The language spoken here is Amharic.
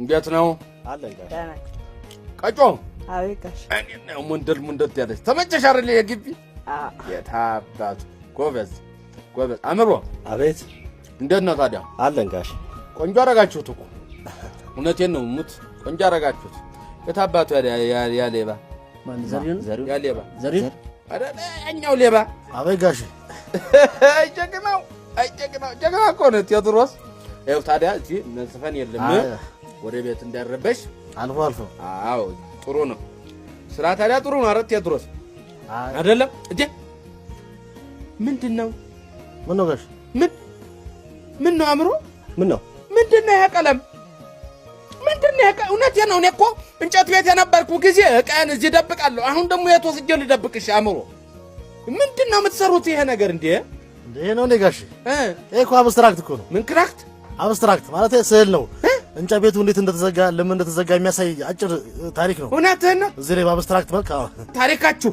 እንዴት ነው አለን ጋሽ ቀጮ አቤት ጋሽ እኔ ነው ሙንደል ያለሽ ተመቸሽ አይደል የግቢ የታባቱ ጎበዝ አምሮ አቤት እንዴት ነው ታዲያ አለን ጋሽ ቆንጆ አረጋችሁት እኮ እውነቴን ነው ሙት ቆንጆ አረጋችሁት የታባቱ ያ ሌባ ማን ዘሪው ያ ሌባ አይደል እኛው ሌባ አቤት ጋሽ ጀግናው ጀግና እኮ ነው ቴዎድሮስ ይኸው ታዲያ እዚህ ነጽፈን የለም ወደ ቤት እንዳረበሽ አልፎ አዎ ጥሩ ነው ስራ ታዲያ ጥሩ ነው አረት ቴዎድሮስ አይደለም እንዴ ምንድነው ምን ነው ጋሽ ምን ነው አምሮ ምን ነው ምንድነው ያ ቀለም ምንድነው ያ እውነቴን ነው እኔ እኮ እንጨት ቤት የነበርኩ ጊዜ እቃን እዚህ ደብቃለሁ አሁን ደግሞ የት ወስጄ ልደብቅሽ አምሮ ምንድነው የምትሰሩት ይሄ ነገር እንዴ ይሄ ነው እንዴ ጋሽ ይሄ እኮ አብስትራክት እኮ ነው ምን ክራክት አብስትራክት ማለት ስዕል ነው እንጨት ቤቱ እንዴት እንደተዘጋ ለምን እንደተዘጋ የሚያሳይ አጭር ታሪክ ነው እውነትህን ነው እዚህ ላይ በአብስትራክት መልክ ታሪካችሁ